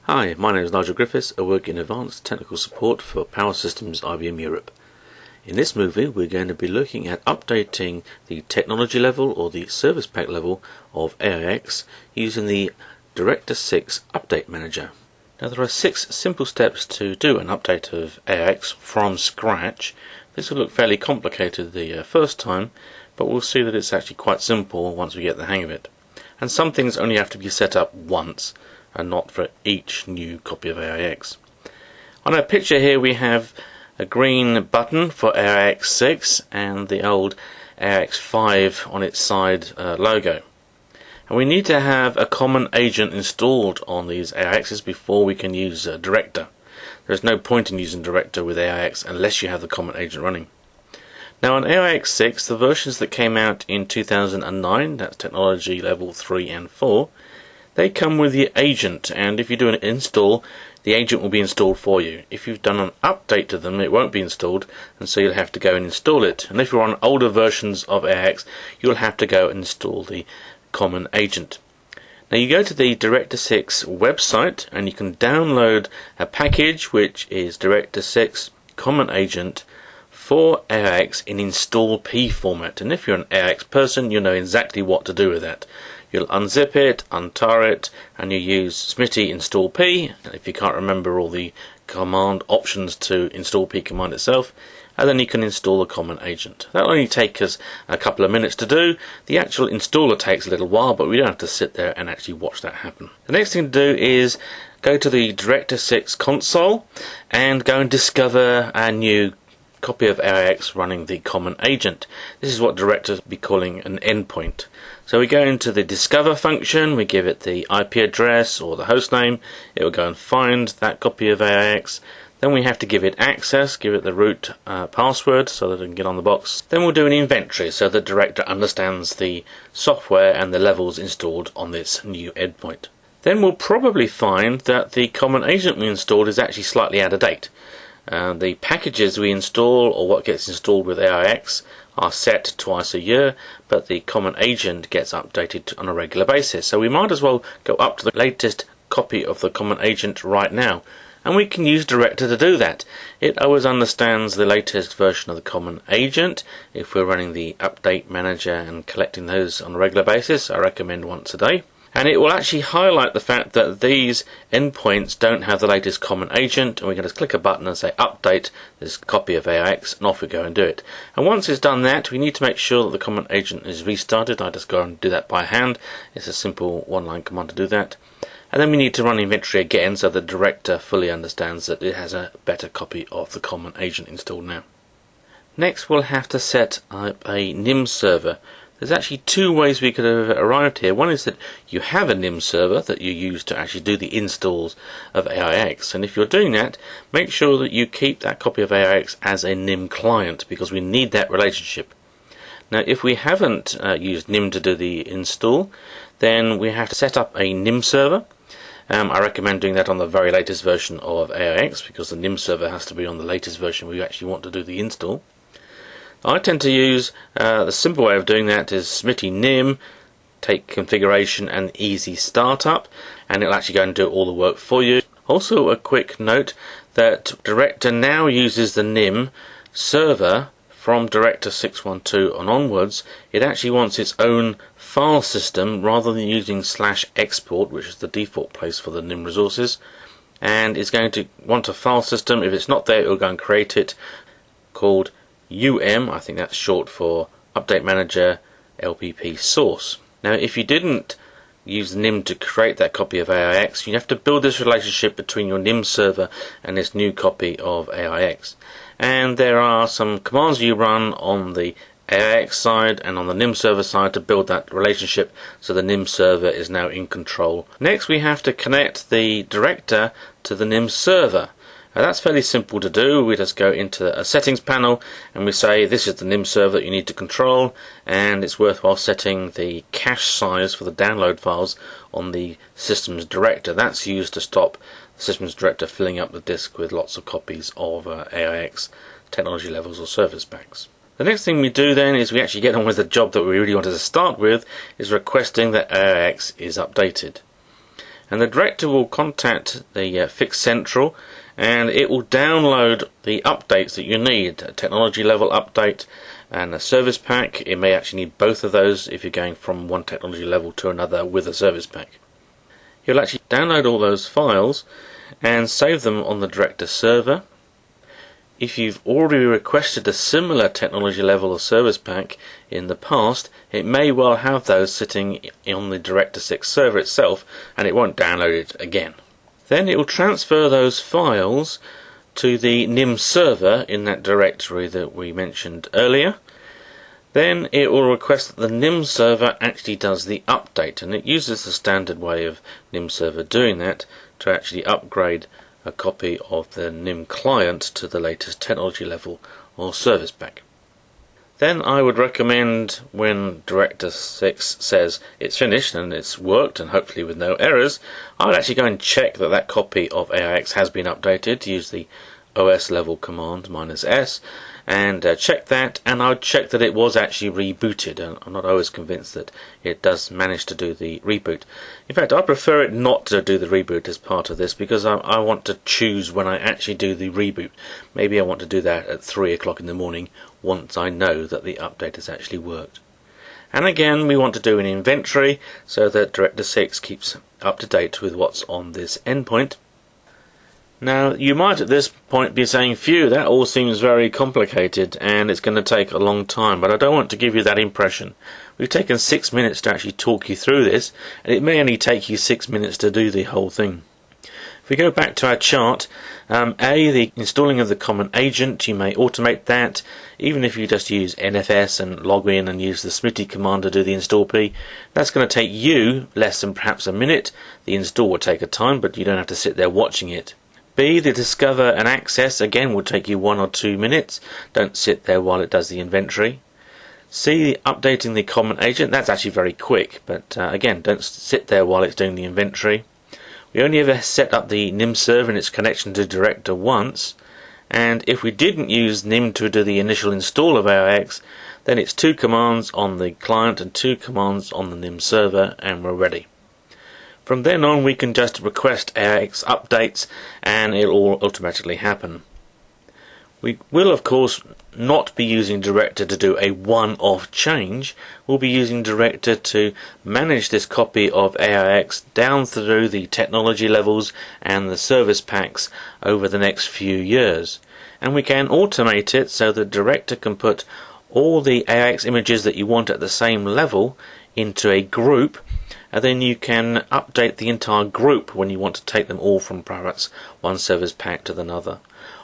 Hi, my name is Nigel Griffiths. I work in advanced technical support for Power Systems IBM Europe. In this movie we're going to be looking at updating the technology level or the service pack level of AIX using the Director6 Update Manager. Now there are 6 simple steps to do an update of AIX from scratch. This will look fairly complicated the first time, but we'll see that it's actually quite simple once we get the hang of it. And some things only have to be set up once and not for each new copy of AIX. On our picture here we have a green button for Director6 and the old Director5 on its side logo. And we need to have a common agent installed on these AIXs before we can use Director. There's no point in using Director with AIX unless you have the common agent running. Now on Director6, the versions that came out in 2009, that's technology level 3 and 4, they come with the agent, and if you do an install, the agent will be installed for you. If you've done an update to them, it won't be installed, and so you'll have to go and install it. And if you're on older versions of AIX, you'll have to go and install the common agent. Now you go to the Director6 website, and you can download a package which is Director6 Common Agent for AIX in install P format. And if you're an AIX person, you know exactly what to do with that. You'll unzip it, untar it, and you use SMTI install P, if you can't remember all the command options to install P command itself, and then you can install the common agent. That'll only take us a couple of minutes to do. The actual installer takes a little while, but we don't have to sit there and actually watch that happen. The next thing to do is go to the Director6 console and go and discover a new copy of AIX running the common agent. This is what Director be calling an endpoint. So we go into the discover function, we give it the IP address or the host name, it will go and find that copy of AIX. Then we have to give it access, give it the root password so that it can get on the box. Then we'll do an inventory so that Director understands the software and the levels installed on this new endpoint. Then we'll probably find that the common agent we installed is actually slightly out of date. The packages we install, or what gets installed with AIX, are set twice a year, but the common agent gets updated on a regular basis. So we might as well go up to the latest copy of the common agent right now. And we can use Director to do that. It always understands the latest version of the common agent. If we're running the update manager and collecting those on a regular basis, I recommend once a day. And it will actually highlight the fact that these endpoints don't have the latest common agent, and we can just click a button and say update this copy of AIX, and off we go and do it. And once it's done that, we need to make sure that the common agent is restarted. I just go and do that by hand. It's a simple one-line command to do that. And then we need to run inventory again so the Director fully understands that it has a better copy of the common agent installed now. Next we'll have to set up a NIM server. There's actually 2 ways we could have arrived here. One is that you have a NIM server that you use to actually do the installs of AIX, and if you're doing that, make sure that you keep that copy of AIX as a NIM client, because we need that relationship. Now if we haven't used NIM to do the install, then we have to set up a NIM server. I recommend doing that on the very latest version of AIX, because the NIM server has to be on the latest version we actually want to do the install. I tend to use the simple way of doing that is SMTI NIM, take configuration and easy startup, and it'll actually go and do all the work for you. Also a quick note that Director now uses the NIM server from Director 612 and onwards. It actually wants its own file system rather than using /export, which is the default place for the NIM resources, and it's going to want a file system. If it's not there, it'll go and create it, called I think that's short for Update Manager LPP Source. Now if you didn't use NIM to create that copy of AIX, you have to build this relationship between your NIM server and this new copy of AIX. And there are some commands you run on the AIX side and on the NIM server side to build that relationship so the NIM server is now in control. Next we have to connect the Director to the NIM server. Now that's fairly simple to do. We just go into a settings panel and we say this is the NIM server that you need to control, and it's worthwhile setting the cache size for the download files on the system's Director. That's used to stop the system's Director filling up the disk with lots of copies of AIX technology levels or service packs. The next thing we do then is we actually get on with the job that we really wanted to start with, is requesting that AIX is updated. and the director will contact the Fix Central, and it will download the updates that you need, a technology level update and a service pack. It may actually need both of those if you're going from one technology level to another with a service pack. You'll actually download all those files and save them on the director server. If you've already requested a similar technology level or service pack in the past, it may well have those sitting on the Director6 server itself, and it won't download it again. Then it will transfer those files to the NIM server in that directory that we mentioned earlier. Then it will request that the NIM server actually does the update, and it uses the standard way of NIM server doing that to actually upgrade a copy of the NIM client to the latest technology level or service pack. Then I would recommend, when Director6 says it's finished and it's worked and hopefully with no errors, I would actually go and check that that copy of AIX has been updated. Use the OS level command -S and check that, and I would check that it was actually rebooted, and I'm not always convinced that it does manage to do the reboot. In fact, I prefer it not to do the reboot as part of this, because I want to choose when I actually do the reboot. Maybe I want to do that at 3 o'clock in the morning once I know that the update has actually worked. And again, we want to do an inventory so that Director6 keeps up to date with what's on this endpoint. Now, you might at this point be saying, phew, that all seems very complicated and it's going to take a long time, but I don't want to give you that impression. We've taken 6 minutes to actually talk you through this, and it may only take you 6 minutes to do the whole thing. If we go back to our chart, the installing of the common agent, you may automate that, even if you just use NFS and log in and use the SMTI command to do the install P. That's going to take you less than perhaps a minute. The install will take a time, but you don't have to sit there watching it. B, the discover and access, again, will take you 1 or 2 minutes. Don't sit there while it does the inventory. C, updating the common agent, that's actually very quick, but again, don't sit there while it's doing the inventory. We only ever set up the NIM server and its connection to Director once, and if we didn't use NIM to do the initial install of AIX, then it's 2 commands on the client and 2 commands on the NIM server, and we're ready. From then on, we can just request AIX updates and it'll all automatically happen. We will, of course, not be using Director to do a one-off change. We'll be using Director to manage this copy of AIX down through the technology levels and the service packs over the next few years. And we can automate it so that Director can put all the AIX images that you want at the same level into a group, and then you can update the entire group when you want to take them all from perhaps one service pack to another.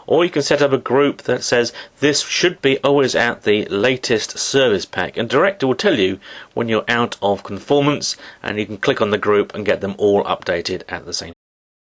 Or you can set up a group that says this should be always at the latest service pack, and Director will tell you when you're out of conformance, and you can click on the group and get them all updated at the same time.